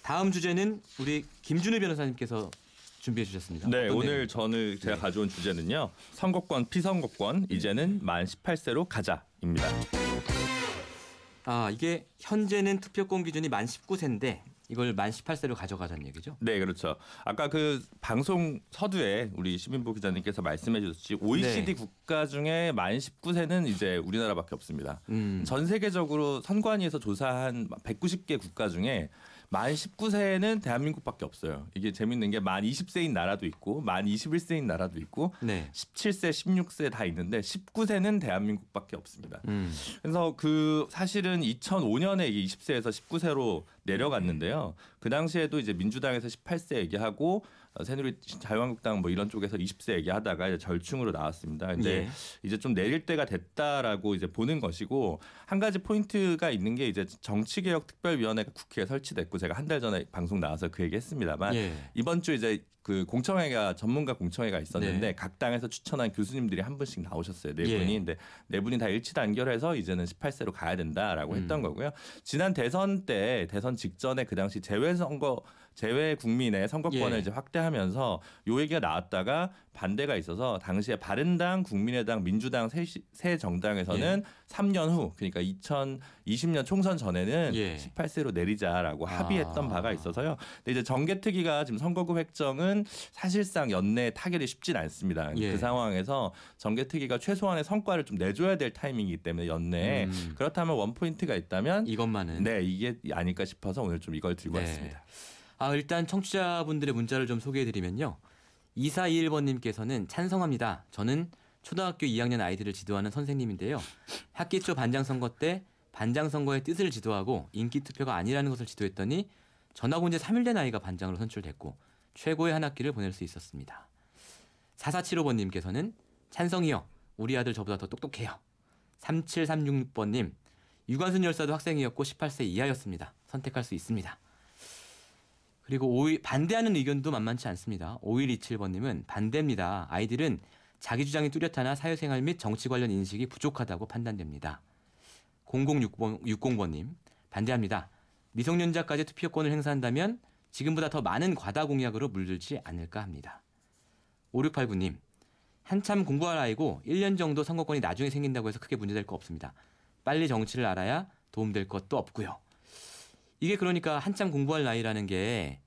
다음 주제는 우리 김준우 변호사님께서 준비해 주셨습니다. 네, 오늘 제가 가져온 주제는요. 선거권, 피선거권 이제는 만 18세로 가자입니다. 이게 현재는 투표권 기준이 만 19세인데 이걸 만 18세로 가져가자는 얘기죠? 네, 그렇죠. 아까 그 방송 서두에 우리 시민보 기자님께서 말씀해 주셨듯이 OECD 국가 중에 만 19세는 이제 우리나라밖에 없습니다. 전 세계적으로 선관위에서 조사한 190개 국가 중에 만 19세는 대한민국밖에 없어요. 이게 재밌는 게 만 20세인 나라도 있고 만 21세인 나라도 있고 17세, 16세 다 있는데 19세는 대한민국밖에 없습니다. 그래서 그 사실은 2005년에 이게 20세에서 19세로 내려갔는데요. 그 당시에도 이제 민주당에서 18세 얘기하고 새누리 자유한국당 뭐 이런 쪽에서 20세 얘기하다가 이제 절충으로 나왔습니다. 근데 이제 좀 내릴 때가 됐다라고 이제 보는 것이고 한 가지 포인트가 있는 게 이제 정치개혁특별위원회가 국회에 설치됐고 제가 한 달 전에 방송 나와서 그 얘기했습니다만 이번 주 이제 그 공청회가 전문가 공청회가 있었는데 각 당에서 추천한 교수님들이 한 분씩 나오셨어요. 네 분이. 근데 네 분이 다 일치 단결해서 이제는 18세로 가야 된다라고 했던 거고요. 지난 대선 때 대선 직전에 그 당시 재외 국민의 선거권을 이제 확대하면서 요 얘기가 나왔다가 반대가 있어서 당시에 바른당, 국민의당, 민주당 세 정당에서는 3년 후 그러니까 2020년 총선 전에는 18세로 내리자라고 합의했던 바가 있어서요. 근데 이제 정개특위가 지금 선거구 획정은 사실상 연내 타결이 쉽진 않습니다. 그 상황에서 정개특위가 최소한의 성과를 좀 내줘야 될 타이밍이기 때문에 연내에 그렇다면 원포인트가 있다면 이것만은 이게 아닐까 싶어서 오늘 좀 이걸 들고 왔습니다. 일단 청취자분들의 문자를 좀 소개해드리면요. 2421번님께서는 찬성합니다. 저는 초등학교 2학년 아이들을 지도하는 선생님인데요. 학기 초 반장선거 때 반장선거의 뜻을 지도하고 인기투표가 아니라는 것을 지도했더니 전학 온 지 3일 된 아이가 반장으로 선출됐고 최고의 한 학기를 보낼 수 있었습니다. 4475번님께서는 찬성이요. 우리 아들 저보다 더 똑똑해요. 37366번님 유관순 열사도 학생이었고 18세 이하였습니다. 선택할 수 있습니다. 그리고 반대하는 의견도 만만치 않습니다. 5127번님은 반대입니다. 아이들은 자기 주장이 뚜렷하나 사회생활 및 정치 관련 인식이 부족하다고 판단됩니다. 0060번님 반대합니다. 미성년자까지 투표권을 행사한다면 지금보다 더 많은 과다 공약으로 물들지 않을까 합니다. 5689님 한참 공부할 아이고 1년 정도 선거권이 나중에 생긴다고 해서 크게 문제될 거 없습니다. 빨리 정치를 알아야 도움될 것도 없고요. 이게 그러니까 한참 공부할 나이라는 게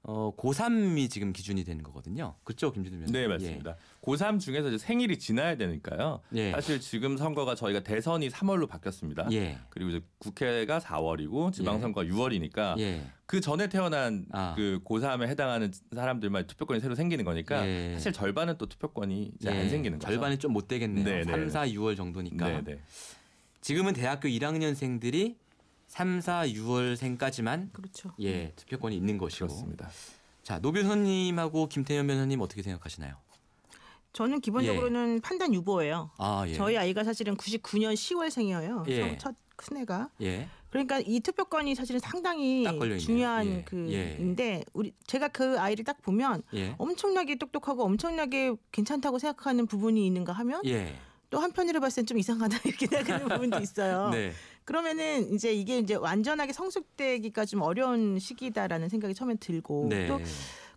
고3이 지금 기준이 되는 거거든요. 그렇죠, 김준우 변호사님? 네, 맞습니다. 고3 중에서 이제 생일이 지나야 되니까요. 사실 지금 선거가 저희가 대선이 3월로 바뀌었습니다. 그리고 이제 국회가 4월이고 지방선거가 6월이니까 그 전에 태어난 그 고3에 해당하는 사람들만 투표권이 새로 생기는 거니까 사실 절반은 또 투표권이 이제 안 생기는 거죠. 절반은 좀 못 되겠네요. 3, 4, 6월 정도니까. 지금은 대학교 1학년생들이 3, 4, 6월생까지만 투표권이 있는 것이고. 그렇습니다. 자, 노 변호사님하고 김태현 변호사님 어떻게 생각하시나요? 저는 기본적으로는 판단 유보예요. 저희 아이가 사실은 99년 10월생이에요. 첫 큰애가. 그러니까 이 투표권이 사실은 상당히 중요한 인데 제가 그 아이를 딱 보면 엄청나게 똑똑하고 엄청나게 괜찮다고 생각하는 부분이 있는가 하면 또 한편으로 봤을 땐 좀 이상하다 이렇게 생각하는 부분도 있어요. 그러면은 이게 완전하게 성숙되기가 좀 어려운 시기다라는 생각이 처음에 들고 또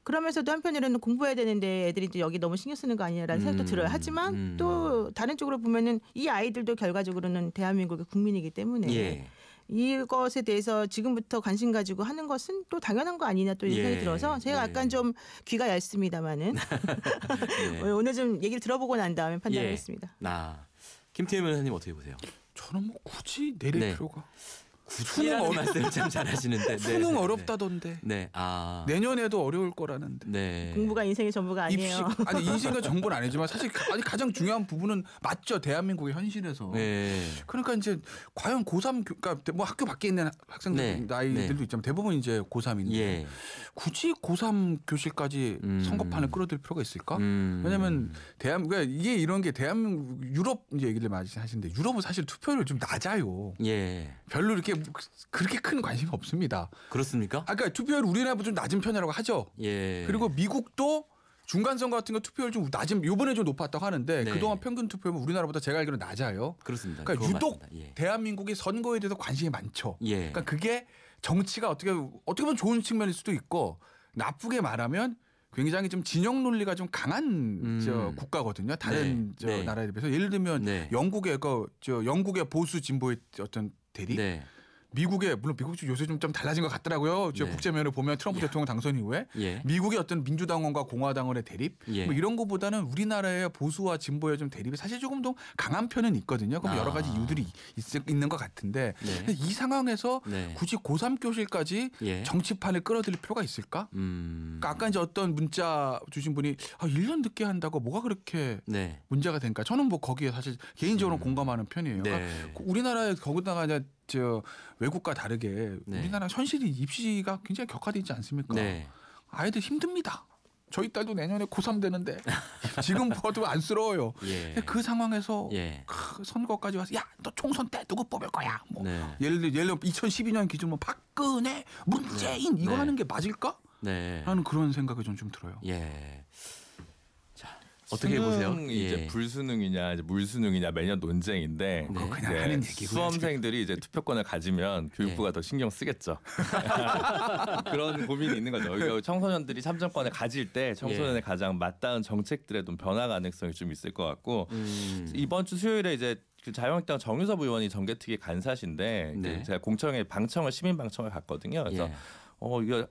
그러면서도 한편으로는 공부해야 되는데 애들이 이제 여기 너무 신경 쓰는 거 아니냐라는 생각도 들어요. 하지만 또 다른 쪽으로 보면은 이 아이들도 결과적으로는 대한민국의 국민이기 때문에 이것에 대해서 지금부터 관심 가지고 하는 것은 또 당연한 거 아니냐 또 생각이 들어서 제가 약간 좀 귀가 얇습니다만은 오늘 좀 얘기를 들어보고 난 다음에 판단하겠습니다. 김태현 변호사님 어떻게 보세요? 저는 뭐 굳이 내릴 필요가. 수능 말씀을 참 잘하시는데 수능 어렵다던데. 내년에도 어려울 거라는데. 공부가 인생의 전부가 아니에요. 인생의 전부는 아니지만 사실 가장 중요한 부분은 맞죠. 대한민국의 현실에서. 그러니까 이제 과연 고3 그러니까 뭐 학교 밖에 있는 학생들 나이들도 있지만 대부분 이제 고3인데 굳이 고3 교실까지 선거판을 끌어들 필요가 있을까? 왜냐하면 그러니까 이게 이런 게 대한민국 유럽 이제 얘기를 많이 하시는데 유럽은 사실 투표율 좀 낮아요. 별로 이렇게 그렇게 큰 관심이 없습니다. 그렇습니까? 그러니까 투표율 우리나라보다 좀 낮은 편이라고 하죠. 그리고 미국도 중간 선거 같은 거 투표율 좀 낮은 이번에 좀 높았다고 하는데 그동안 평균 투표율은 우리나라보다 제가 알기로는 낮아요. 그렇습니다. 그러니까 유독 대한민국의 선거에 대해서 관심이 많죠. 그러니까 그게 정치가 어떻게 보면 좋은 측면일 수도 있고 나쁘게 말하면 굉장히 좀 진영 논리가 좀 강한 국가거든요. 다른 나라에 비해서 예를 들면 영국의 영국의 보수 진보의 어떤 대립. 미국의 물론 미국 요새 좀 달라진 것 같더라고요. 국제면을 보면 트럼프 대통령 당선 이후에 미국의 어떤 민주당원과 공화당원의 대립 뭐 이런 것보다는 우리나라의 보수와 진보의 좀 대립이 사실 조금 더 강한 편은 있거든요. 그럼 여러 가지 이유들이 있는 것 같은데 근데 이 상황에서 굳이 고3 교실까지 정치판을 끌어들일 필요가 있을까? 그러니까 아까 이제 어떤 문자 주신 분이 1년 늦게 한다고 뭐가 그렇게 문제가 될까? 저는 뭐 거기에 사실 개인적으로 공감하는 편이에요. 그러니까 우리나라에 거기다가 이제 외국과 다르게 우리나라 현실이 입시가 굉장히 격화되어 있지 않습니까? 아이들 힘듭니다. 저희 딸도 내년에 고3 되는데 지금 봐도 안쓰러워요. 근데 그 상황에서 선거까지 와서 야, 너 총선 때 누구 뽑을 거야? 뭐 예를 들어 2012년 기준으로 박근혜, 문재인 이거 하는 게 맞을까? 라는 그런 생각이 좀 들어요. 어떻게 보세요? 이제 불수능이냐 이제 물수능이냐 매년 논쟁인데 그냥 하는 얘기고 수험생들이 이제 투표권을 가지면 교육부가 더 신경 쓰겠죠. 그런 고민이 있는 거죠. 청소년들이 참정권을 가질 때 청소년에 가장 맞닿은 정책들의 좀 변화 가능성이 좀 있을 것 같고 이번 주 수요일에 이제 그 자유한국당 정유섭 의원이 정개특위 간사신데 제가 공청회 방청을 시민 방청을 갔거든요. 그래서 이거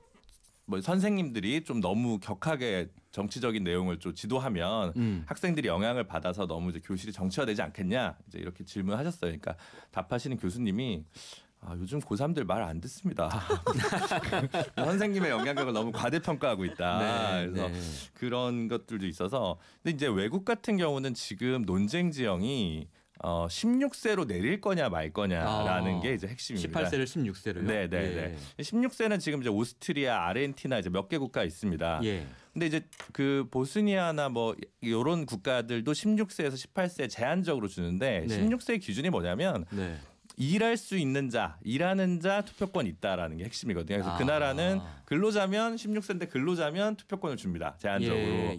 뭐 선생님들이 좀 너무 격하게 정치적인 내용을 좀 지도하면 학생들이 영향을 받아서 너무 이제 교실이 정치화되지 않겠냐 이제 이렇게 질문하셨어요. 그러니까 답하시는 교수님이 요즘 고3들 말 안 듣습니다. 선생님의 영향력을 너무 과대평가하고 있다. 그래서 그런 것들도 있어서 근데 이제 외국 같은 경우는 지금 논쟁 지형이 16세로 내릴 거냐 말 거냐라는 게 이제 핵심입니다. 18세를 16세로요? 네. 16세는 지금 이제 오스트리아, 아르헨티나 이제 몇 개 국가 있습니다. 근데 이제 그 보스니아나 뭐 이런 국가들도 16세에서 18세 제한적으로 주는데 16세의 기준이 뭐냐면 일할 수 있는 자, 일하는 자 투표권 있다라는 게 핵심이거든요. 그래서 그 나라는 근로자면 16세인데 근로자면 투표권을 줍니다. 제한적으로.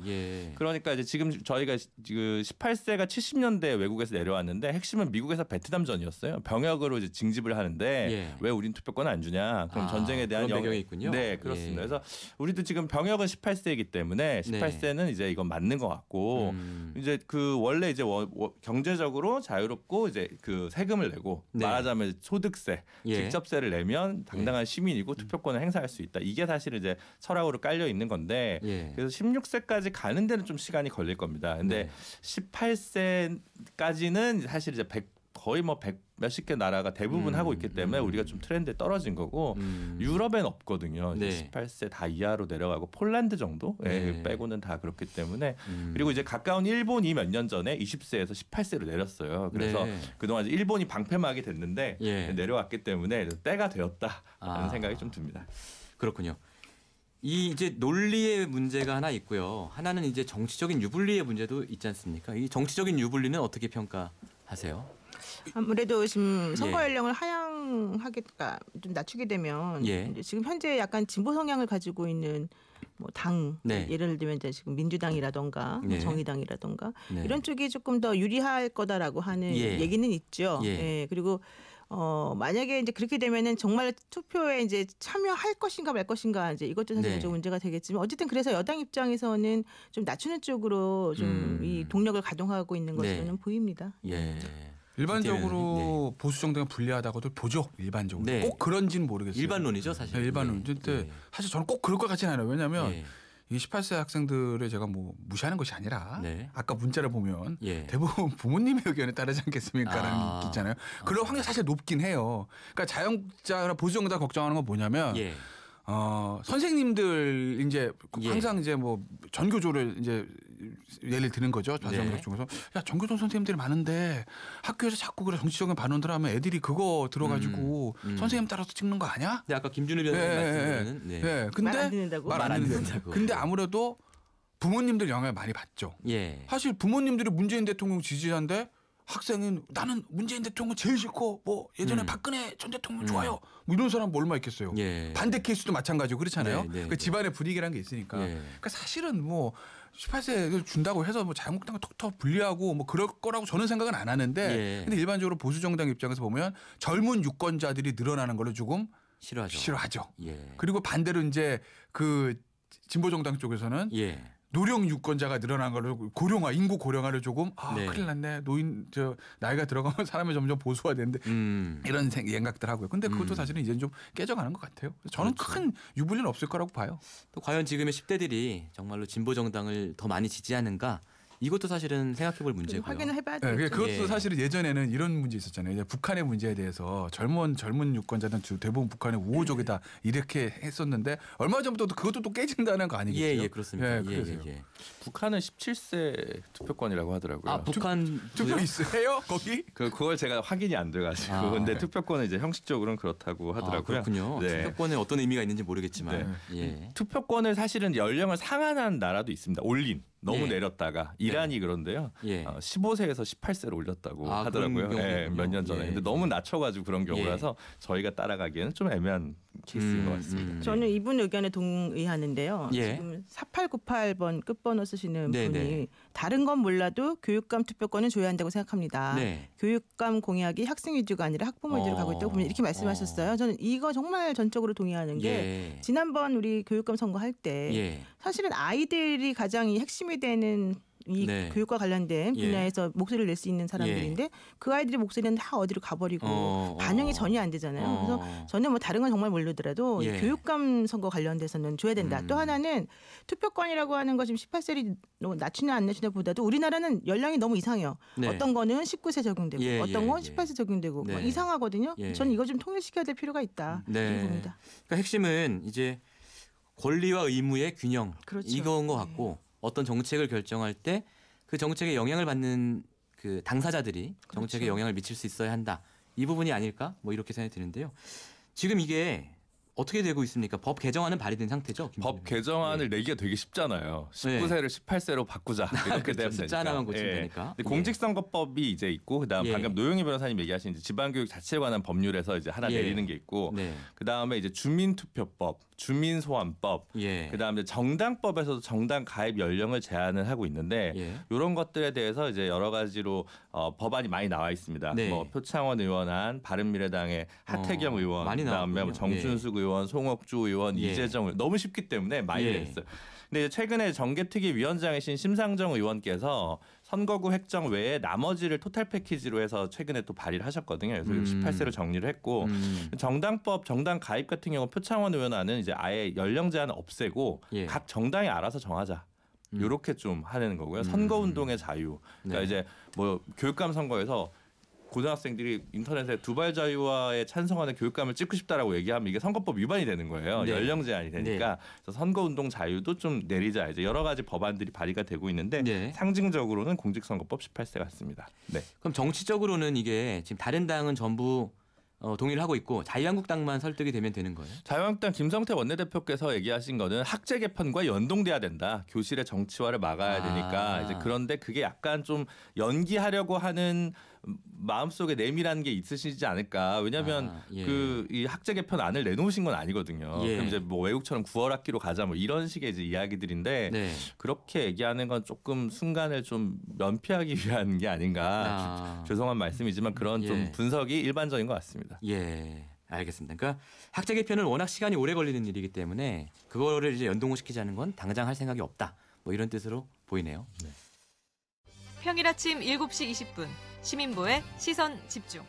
그러니까 이제 지금 저희가 그 18세가 70년대 외국에서 내려왔는데 핵심은 미국에서 베트남전이었어요. 병역으로 이제 징집을 하는데 왜 우린 투표권을 안 주냐? 그럼 전쟁에 대한 그런 배경이 있군요. 네, 그렇습니다. 그래서 우리도 지금 병역은 18세이기 때문에 18세는 이제 이건 맞는 것 같고 이제 그 원래 이제 경제적으로 자유롭고 이제 그 세금을 내고 말하자면 소득세, 직접세를 내면 당당한 시민이고 투표권을 행사할 수 있다. 이게 사실 이제 철학으로 깔려 있는 건데 그래서 16세까지 가는 데는 좀 시간이 걸릴 겁니다. 근데 18세까지는 사실 이제 거의 뭐 100 몇십 개 나라가 대부분 하고 있기 때문에 우리가 좀 트렌드에 떨어진 거고 유럽엔 없거든요. 18세 다 이하로 내려가고 폴란드 정도 빼고는 다 그렇기 때문에 그리고 이제 가까운 일본이 몇 년 전에 20세에서 18세로 내렸어요. 그래서 그동안 이제 일본이 방패막이 됐는데 내려왔기 때문에 때가 되었다라는 생각이 좀 듭니다. 그렇군요. 이 이제 논리의 문제가 하나 있고요. 하나는 이제 정치적인 유불리의 문제도 있지 않습니까? 이 정치적인 유불리는 어떻게 평가하세요? 아무래도 지금 선거 연령을 하향하겠다 좀 낮추게 되면 이제 지금 현재 약간 진보 성향을 가지고 있는 뭐 당 예를 들면 이제 지금 민주당이라던가 정의당이라던가 이런 쪽이 조금 더 유리할 거다라고 하는 얘기는 있죠. 그리고 만약에 이제 그렇게 되면은 정말 투표에 이제 참여할 것인가 말 것인가 이제 이것도 사실 좀 문제가 되겠지만 어쨌든 그래서 여당 입장에서는 좀 낮추는 쪽으로 좀 이 동력을 가동하고 있는 것으로는 보입니다. 일반적으로 보수 정당이 불리하다고도 보죠. 일반적으로. 꼭 그런지는 모르겠어요. 일반론이죠, 사실. 일반론. 근데 사실 저는 꼭 그럴 것 같지는 않아요. 왜냐하면 이 18세 학생들을 제가 뭐 무시하는 것이 아니라 아까 문자를 보면 대부분 부모님의 의견에 따르지 않겠습니까라는 게 있잖아요. 그런 확률이 사실 높긴 해요. 그러니까 자영자나 보수 정당 걱정하는 건 뭐냐면 선생님들 이제 항상 이제 뭐 전교조를 이제 예를 드는 거죠. 자성적 중에서 야 전교조 선생님들이 많은데 학교에서 자꾸 그래 정치적인 반론들 하면 애들이 그거 들어가지고 선생님 따라서 찍는 거 아니야? 네, 아까 김준우 변호사님 말씀드리는 근데 말 안 듣는다고. 근데 아무래도 부모님들 영향을 많이 받죠. 사실 부모님들이 문재인 대통령 지지자인데 학생은 나는 문재인 대통령 제일 싫고 뭐 예전에 박근혜 전 대통령 좋아요. 뭐 이런 사람 뭐 얼마 있겠어요. 반대 케이스도 마찬가지고 그렇잖아요. 그 집안의 분위기라는 게 있으니까. 그러니까 사실은 뭐 18세 준다고 해서 뭐 자유한국당을 톡톡 분리하고 뭐 그럴 거라고 저는 생각은 안 하는데 근데 일반적으로 보수 정당 입장에서 보면 젊은 유권자들이 늘어나는 걸로 조금 싫어하죠. 예. 그리고 반대로 이제 그 진보정당 쪽에서는 예. 노령 유권자가 늘어난 걸로 인구 고령화를 조금 네. 큰일 났네. 나이가 들어가면 사람이 점점 보수화되는데 이런 생각들 하고요. 근데 그것도 사실은 이제는 좀 깨져가는 것 같아요. 저는 그렇죠. 큰 유불리는 없을 거라고 봐요. 또 과연 지금의 10대들이 정말로 진보 정당을 더 많이 지지하는가? 이것도 사실은 생각해볼 문제고요. 확인을 해봐야 돼요. 네, 그것도 사실은 예전에는 이런 문제 있었잖아요. 이제 북한의 문제에 대해서 젊은 유권자는 대부분 북한의 우호적이다 이렇게 했었는데 얼마 전부터 그것도 또 깨진다는 거 아니겠죠? 예, 그렇습니다. 예. 북한은 17세 투표권이라고 하더라고요. 아, 북한 투표 있어요? 거기? 그걸 제가 확인이 안 돼가지고 근데 투표권은 이제 형식적으로는 그렇다고 하더라고요. 그렇군요. 네. 투표권에 어떤 의미가 있는지 모르겠지만 예. 투표권을 사실은 연령을 상한한 나라도 있습니다. 올린. 너무 내렸다가 이란이 그런데요. 15세에서 18세로 올렸다고 하더라고요. 몇 년 전에. 근데 너무 낮춰가지고 그런 경우라서 저희가 따라가기에는 좀 애매한 케이스인 것 같습니다. 저는 이분 의견에 동의하는데요. 지금 4898번 끝번호 쓰시는 분이 다른 건 몰라도 교육감 투표권은 줘야 한다고 생각합니다. 교육감 공약이 학생 위주가 아니라 학부모 위주로 가고 있다고 이렇게 말씀하셨어요. 저는 이거 정말 전적으로 동의하는 게 지난번 우리 교육감 선거할 때 사실은 아이들이 가장 이 핵심이 되는 이 교육과 관련된 분야에서 목소리를 낼 수 있는 사람들인데 그 아이들의 목소리는 다 어디로 가버리고 반영이 전혀 안 되잖아요. 그래서 저는 뭐 다른 건 정말 모르더라도 이 교육감 선거 관련돼서는 줘야 된다. 또 하나는 투표권이라고 하는 거 지금 18세를 낮추냐 안 낮추냐 보다도 우리나라는 연령이 너무 이상해요. 어떤 거는 19세 적용되고 어떤 건 18세 적용되고 뭐 이상하거든요. 저는 이거 좀 통일시켜야 될 필요가 있다. 이렇게 봅니다. 그러니까 핵심은 이제 권리와 의무의 균형 이거인 것 같고 어떤 정책을 결정할 때 그 정책에 영향을 받는 그 당사자들이 정책에 영향을 미칠 수 있어야 한다. 이 부분이 아닐까? 뭐 이렇게 생각이 드는데요. 지금 이게 어떻게 되고 있습니까? 법 개정안은 발의된 상태죠? 법 개정안을 내기가 되게 쉽잖아요. 19세를 18세로 바꾸자 이렇게 되면 되니까. 숫자 하나만 고치면 되니까. 공직선거법이 이제 있고 그다음 방금 노영희 변호사님 얘기하신 이제 지방교육 자체에 관한 법률에서 이제 하나 내리는 게 있고 그다음에 이제 주민투표법, 주민소환법, 그다음에 정당법에서도 정당 가입 연령을 제한을 하고 있는데 이런 것들에 대해서 이제 여러 가지로 법안이 많이 나와 있습니다. 뭐 표창원 의원안, 바른미래당의 하태경 의원, 그다음에 뭐 정춘숙 의원, 송옥주 의원, 이재정 의원 너무 쉽기 때문에 많이 됐어요. 근데 최근에 정개특위위원장이신 심상정 의원께서 선거구 획정 외에 나머지를 토탈 패키지로 해서 최근에 또 발의를 하셨거든요. 그래서 18세로 정리를 했고 정당법, 정당 가입 같은 경우 표창원 의원안은 이제 아예 연령 제한을 없애고 각 정당이 알아서 정하자. 이렇게 좀 하는 거고요. 선거운동의 자유. 그러니까 이제 뭐 교육감 선거에서 고등학생들이 인터넷에 두발 자유화에 찬성하는 교육감을 찍고 싶다라고 얘기하면 이게 선거법 위반이 되는 거예요. 연령 제한이 되니까. 그래서 선거운동 자유도 좀 내리자. 이제 여러 가지 법안들이 발의가 되고 있는데 상징적으로는 공직선거법 18세 같습니다. 그럼 정치적으로는 이게 지금 다른 당은 전부 동의를 하고 있고 자유한국당만 설득이 되면 되는 거예요? 자유한국당 김성태 원내대표께서 얘기하신 거는 학제 개편과 연동돼야 된다. 교실의 정치화를 막아야 되니까. 이제 그런데 그게 약간 좀 연기하려고 하는 마음속에 내밀한 게 있으시지 않을까. 왜냐하면 이 학제 개편안을 내놓으신 건 아니거든요. 그럼 이제 뭐 외국처럼 9월 학기로 가자 뭐 이런 식의 이제 이야기들인데 그렇게 얘기하는 건 조금 순간을 좀 면피하기 위한 게 아닌가. 죄송한 말씀이지만 그런 좀 분석이 일반적인 것 같습니다. 알겠습니다. 그러니까 학제 개편은 워낙 시간이 오래 걸리는 일이기 때문에 그거를 이제 연동을 시키자는 건 당장 할 생각이 없다. 뭐 이런 뜻으로 보이네요. 평일 아침 7시 20분 시민보의 시선 집중.